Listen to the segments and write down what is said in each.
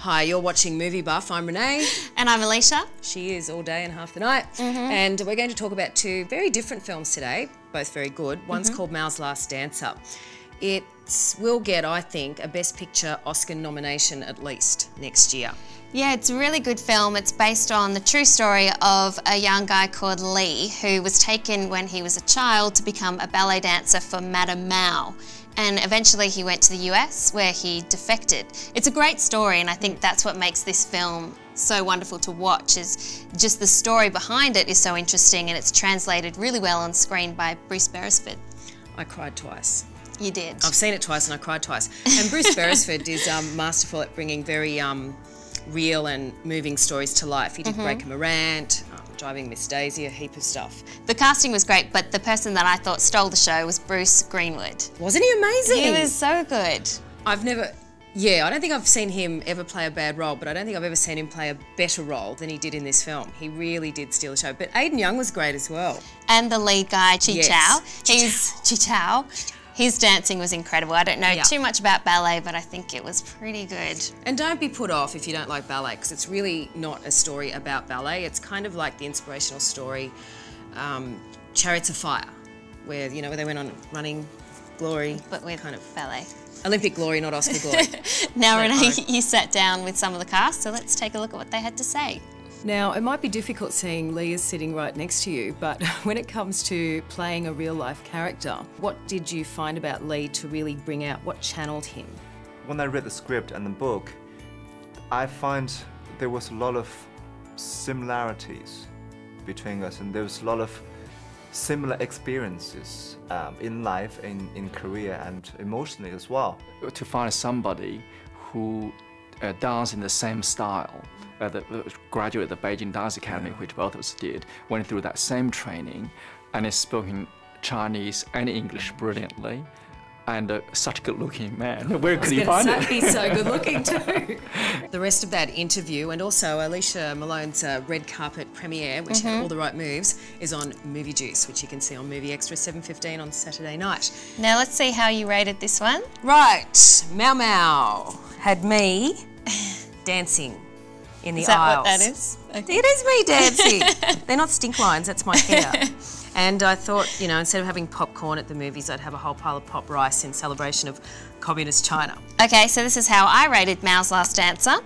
Hi, you're watching Movie Buff. I'm Renee. And I'm Alicia. She is all day and half the night. And we're going to talk about two very different films today, both very good. One's called Mal's Last Dancer. It will get, I think, a Best Picture Oscar nomination at least next year. Yeah, it's a really good film. It's based on the true story of a young guy called Lee who was taken when he was a child to become a ballet dancer for Madame Mao. And eventually he went to the US where he defected. It's a great story, and I think that's what makes this film so wonderful to watch, is just the story behind it is so interesting, and it's translated really well on screen by Bruce Beresford. I cried twice. You did. I've seen it twice and I cried twice. And Bruce Beresford is masterful at bringing very real and moving stories to life. He did Break Morant, Driving Miss Daisy, a heap of stuff. The casting was great, but the person that I thought stole the show was Bruce Greenwood. Wasn't he amazing? He was so good. I don't think I've seen him ever play a bad role, but I don't think I've ever seen him play a better role than he did in this film. He really did steal the show. But Aidan Young was great as well. And the lead guy, Chi-Chow. Chi-Chow. His dancing was incredible. I don't know too much about ballet, but I think it was pretty good. And don't be put off if you don't like ballet, because it's really not a story about ballet. It's kind of like the inspirational story, Chariots of Fire, where they went on running glory, but with kind of ballet. Olympic glory, not Oscar glory. Now, Renee, you sat down with some of the cast, so let's take a look at what they had to say. Now, it might be difficult seeing Lee is sitting right next to you, but when it comes to playing a real-life character, what did you find about Lee to really bring out? What channeled him? When I read the script and the book, I find there was a lot of similarities between us, and there was a lot of similar experiences in life, in career, and emotionally as well. To find somebody who danced in the same style, graduated at the Beijing Dance Academy, which both of us did, went through that same training, and is spoken Chinese and English brilliantly, and such a good-looking man. Where could you find it? He's so good-looking too. The rest of that interview, and also Alicia Malone's red carpet premiere, which had all the right moves, is on Movie Juice, which you can see on Movie Extra 7:15 on Saturday night. Now let's see how you rated this one. Right, Mau Mau had me dancing in the aisles. Is that what that is? Okay. It is me dancing. They're not stink lines, that's my hair. And I thought, instead of having popcorn at the movies, I'd have a whole pile of pop rice in celebration of communist China. Okay, so this is how I rated Mal's Last Dancer.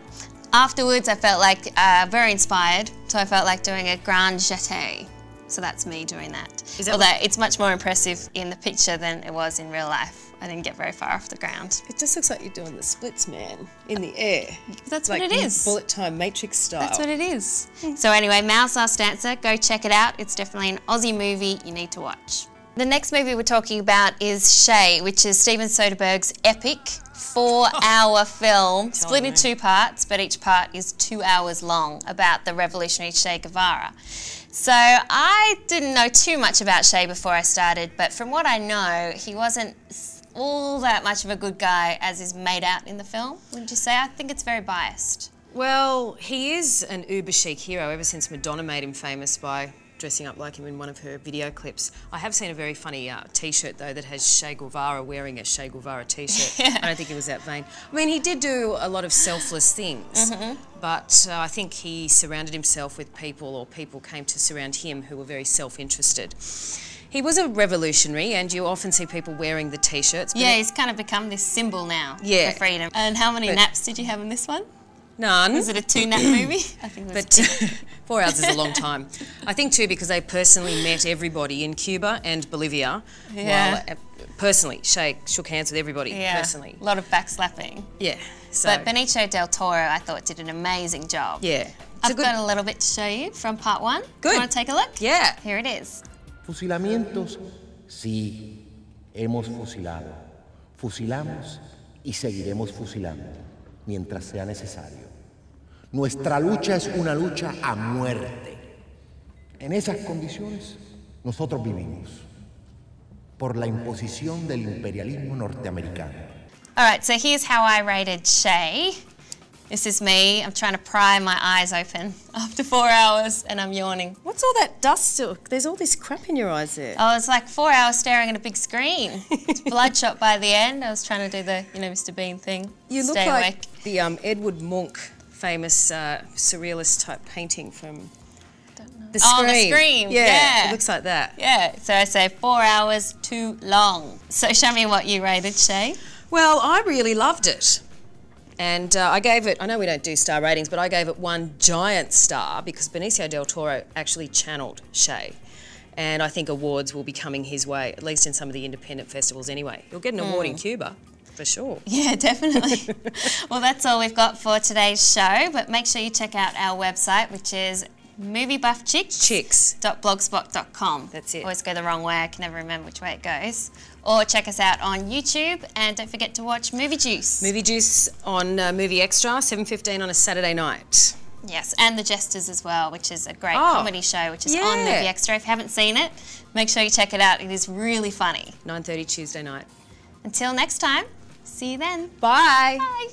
Afterwards, I felt like very inspired, so I felt like doing a grand jeté. So that's me doing that. Although it's much more impressive in the picture than it was in real life. I didn't get very far off the ground. It just looks like you're doing the splits, man, in the air. That's what it is. Bullet time, Matrix style. That's what it is. So anyway, Mal's Last Dancer, go check it out. It's definitely an Aussie movie you need to watch. The next movie we're talking about is Shay, which is Steven Soderbergh's epic 4-hour film, split in 2 parts, but each part is 2 hours long, about the revolutionary Che Guevara. So I didn't know too much about Shay before I started, but from what I know, he wasn't all that much of a good guy as is made out in the film, wouldn't you say? I think it's very biased. Well, he is an uber chic hero ever since Madonna made him famous by dressing up like him in one of her video clips. I have seen a very funny T-shirt, though, that has Che Guevara wearing a Che Guevara T-shirt. I don't think it was that vain. I mean, he did do a lot of selfless things, but I think he surrounded himself with people, or people came to surround him who were very self-interested. He was a revolutionary, and you often see people wearing the T-shirts. Yeah, he's kind of become this symbol now for freedom. And how many naps did you have in this one? None. Was it a 2-nap movie? I think it was 2. 4 hours is a long time. I think too because they personally met everybody in Cuba and Bolivia. Yeah. While, personally, shook hands with everybody personally. A lot of backslapping. Yeah. So. But Benicio del Toro, I thought, did an amazing job. Yeah. I've got a little bit to show you from part 1. Good. Do you want to take a look? Yeah. Here it is. Fusilamientos, sí, hemos fusilado. Fusilamos y seguiremos fusilando mientras sea necesario. Nuestra lucha es una lucha a muerte. En esas condiciones, nosotros vivimos por la imposición del imperialismo norteamericano. All right, so here's how I rated Shay. This is me. I'm trying to pry my eyes open after 4 hours and I'm yawning. What's all that dust still? There's all this crap in your eyes there. Oh, it's like 4 hours staring at a big screen. It's bloodshot by the end. I was trying to do the, Mr. Bean thing. You look Stay like awake. the Edward Munch famous surrealist type painting from The Scream. Oh, The Scream. Yeah. It looks like that. Yeah, so I say 4 hours too long. So show me what you rated, Shay. Well, I really loved it. And I gave it, I know we don't do star ratings, but I gave it 1 giant star because Benicio del Toro actually channeled Shay. And I think awards will be coming his way, at least in some of the independent festivals anyway. He'll get an award in Cuba, for sure. Yeah, definitely. Well, that's all we've got for today's show, but make sure you check out our website, which is MovieBuffChicks.blogspot.com. That's it. Always go the wrong way, I can never remember which way it goes. Or check us out on YouTube, and don't forget to watch Movie Juice. Movie Juice on Movie Extra, 7:15 on a Saturday night. Yes, and The Jesters as well, which is a great comedy show, which is on Movie Extra. If you haven't seen it, make sure you check it out. It is really funny. 9:30 Tuesday night. Until next time, see you then. Bye. Bye.